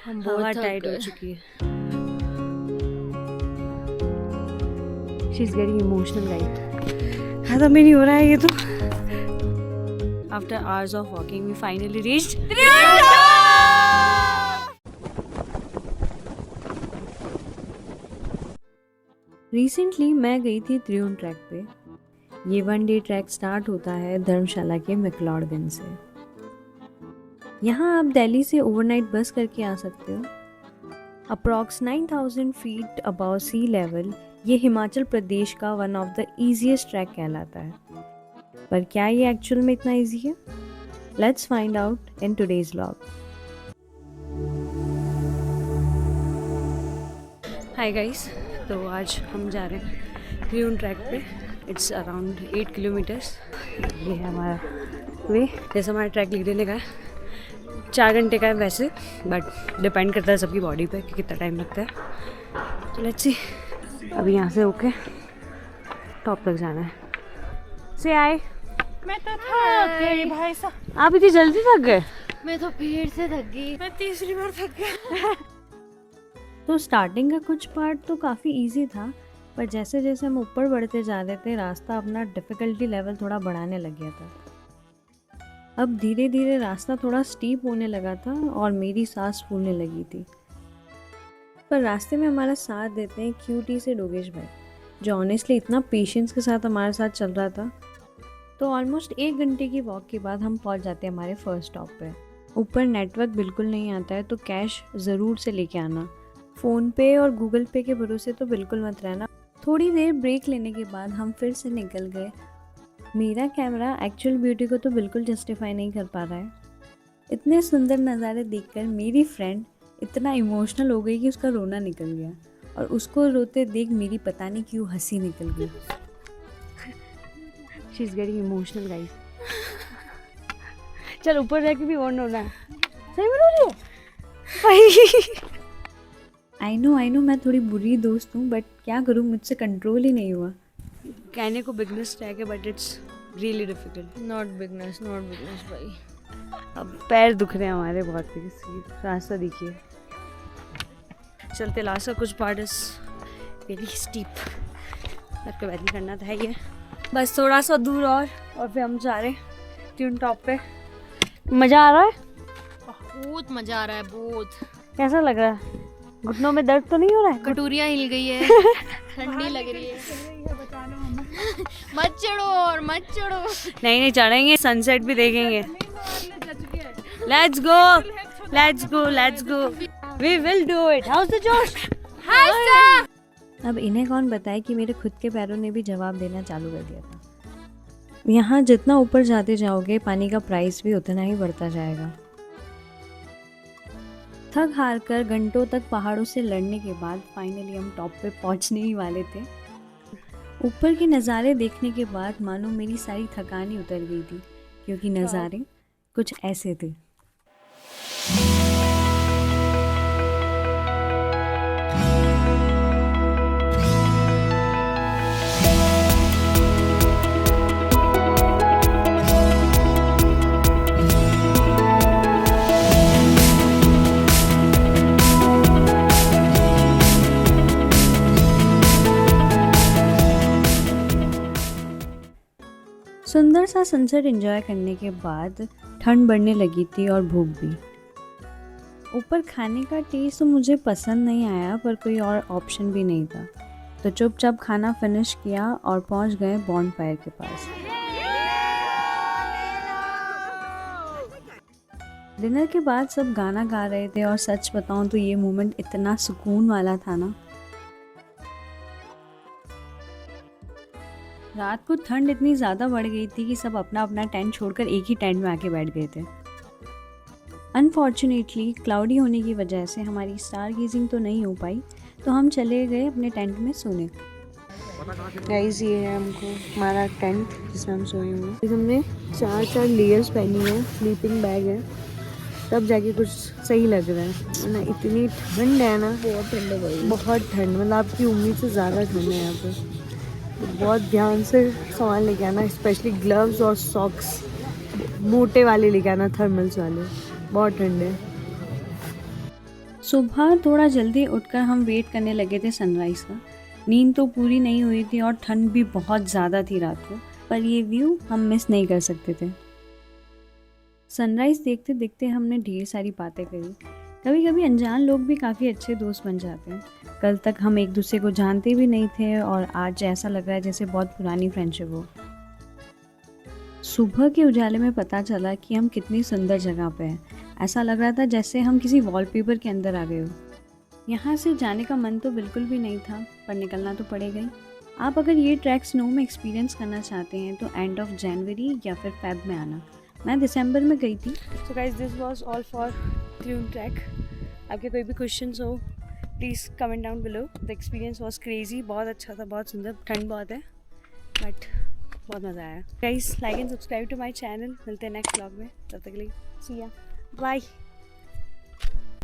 हवा टाइट हो चुकी है। She's getting emotional right. खत्म ही नहीं हो रहा है ये तो। After hours of walking, we finally reached recently मैं गई थी त्रिउंड ट्रैक पे। ये 1 डे ट्रैक स्टार्ट होता है धर्मशाला के मैक्लोडगंज से। यहाँ आप दिल्ली से ओवरनाइट बस करके आ सकते हो। Approx 9000 feet above sea level ये हिमाचल प्रदेश का one of the easiest track कहलाता है। पर क्या ये एक्चुअल में इतना ईजी है? Let's find out in today's vlog. Hi guys, तो आज हम जा रहे हैं त्रिउंड ट्रैक पे। It's around 8 kilometres. ये है हमारा वे। जैसे हमारा ट्रैक लीडर ने कहा 4 घंटे का है वैसे, बट डिपेंड करता है सबकी बॉडी पे कि कितना टाइम लगता है। तो लेट्स सी। अभी यहाँ से होके टॉप तक जाना है। से आए मैं तो थक गई भाई साहब। आप इतनी जल्दी थक गए? मैं तो भीड़ से थक गई। मैं तीसरी बार थक गई। तो स्टार्टिंग का कुछ पार्ट तो काफ़ी इजी था, पर जैसे जैसे हम ऊपर बढ़ते जा रहे थे रास्ता अपना डिफ़िकल्टी लेवल थोड़ा बढ़ाने लग गया था। अब धीरे धीरे रास्ता थोड़ा स्टीप होने लगा था और मेरी सांस फूलने लगी थी। पर रास्ते में हमारा साथ देते हैं क्यूटी से डोगेश भाई, जो ऑनेस्टली इतना पेशेंस के साथ हमारे साथ चल रहा था। तो ऑलमोस्ट 1 घंटे की वॉक के बाद हम पहुंच जाते हैं हमारे फर्स्ट स्टॉप पे। ऊपर नेटवर्क बिल्कुल नहीं आता है, तो कैश ज़रूर से लेके आना। फ़ोन पे और गूगल पे के भरोसे तो बिल्कुल मत रहना। थोड़ी देर ब्रेक लेने के बाद हम फिर से निकल गए। मेरा कैमरा एक्चुअल ब्यूटी को तो बिल्कुल जस्टिफाई नहीं कर पा रहा है। इतने सुंदर नज़ारे देखकर मेरी फ्रेंड इतना इमोशनल हो गई कि उसका रोना निकल गया, और उसको रोते देख मेरी पता नहीं क्यों हंसी निकल गई। She is getting emotional guys. चल ऊपर जाके भी और रोना है। सही में रो रही है? आई नो मैं थोड़ी बुरी दोस्त हूँ, बट क्या करूँ, मुझसे कंट्रोल ही नहीं हुआ। कहने को बिगनेस ट्रैक है, but it's really difficult. Not bigness भाई। अब पैर दुख रहे हैं हमारे बहुत। रास्ता देखिए। चलते लास्ट का कुछ पार्ट इज वेरी स्टीप। सबको वैसे करना था ये, बस थोड़ा सा दूर और फिर हम जा रहे हैं ट्यून टॉप पे। मज़ा आ रहा है? बहुत मजा आ रहा है, बहुत। कैसा लग रहा है? घुटनों में दर्द तो नहीं हो रहा है? कटोरियाँ हिल गई है। ठंडी लग रही है। मत चढ़ो और मत चढ़ो। नहीं चढ़ेंगे, सनसेट भी देखेंगे। Let's go we will do it. How's the josh? अब इन्हें कौन बताए कि मेरे खुद के पैरों ने भी जवाब देना चालू कर दिया था। यहाँ जितना ऊपर जाते जाओगे पानी का प्राइस भी उतना ही बढ़ता जाएगा। थक हार कर घंटों तक पहाड़ों से लड़ने के बाद फाइनली हम टॉप पे पहुँचने ही वाले थे। ऊपर के नज़ारे देखने के बाद मानो मेरी सारी थकान ही उतर गई थी, क्योंकि नज़ारे कुछ ऐसे थे। सुंदर सा सनसेट एंजॉय करने के बाद ठंड बढ़ने लगी थी और भूख भी। ऊपर खाने का टेस्ट तो मुझे पसंद नहीं आया, पर कोई और ऑप्शन भी नहीं था, तो चुपचाप खाना फिनिश किया और पहुंच गए बॉनफायर के पास। डिनर के बाद सब गाना गा रहे थे, और सच बताऊं तो ये मोमेंट इतना सुकून वाला था ना। रात को ठंड इतनी ज़्यादा बढ़ गई थी कि सब अपना अपना टेंट छोड़कर एक ही टेंट में आके बैठ गए थे। अनफॉर्चुनेटली क्लाउडी होने की वजह से हमारी स्टार गेजिंग तो नहीं हो पाई, तो हम चले गए अपने टेंट में सोने। गाइस, ये है हमको हमारा टेंट जिसमें हम सोए हुए हैं। हमने 4 लेयर्स पहनी है, स्लीपिंग बैग है, तब जाके कुछ सही लग रहा है ना। इतनी ठंड है ना, बहुत ठंड है भाई, बहुत ठंड। मतलब आपकी उम्मीद से ज़्यादा ठंड है यहाँ पे। तो बहुत ध्यान से सामान लेके आना, स्पेशली ग्लव्स और सॉक्स मोटे वाले लेके आना, थर्मल्स वाले। बहुत ठंड है। सुबह थोड़ा जल्दी उठकर हम वेट करने लगे थे सनराइज़ का। नींद तो पूरी नहीं हुई थी और ठंड भी बहुत ज़्यादा थी रात को, पर ये व्यू हम मिस नहीं कर सकते थे। सनराइज़ देखते देखते हमने ढेर सारी बातें करी। कभी कभी अनजान लोग भी काफ़ी अच्छे दोस्त बन जाते हैं। कल तक हम एक दूसरे को जानते भी नहीं थे और आज ऐसा लग रहा है जैसे बहुत पुरानी फ्रेंडशिप हो। सुबह के उजाले में पता चला कि हम कितनी सुंदर जगह पे हैं। ऐसा लग रहा था जैसे हम किसी वॉलपेपर के अंदर आ गए हो। यहाँ से जाने का मन तो बिल्कुल भी नहीं था, पर निकलना तो पड़ेगा ही। आप अगर ये ट्रैक स्नो में एक्सपीरियंस करना चाहते हैं तो एंड ऑफ जनवरी या फिर फेब में आना। मैं दिसंबर में गई थी। So guys, this was all for Triund trek. आपके कोई भी क्वेश्चंस हो please comment down below. The experience was crazy, बहुत अच्छा था, बहुत सुंदर। ठंड बहुत है बट बहुत मज़ा आया। Guys, like and subscribe to my channel. मिलते हैं नेक्स्ट व्लॉग में, तब तक के लिए सी या बाय।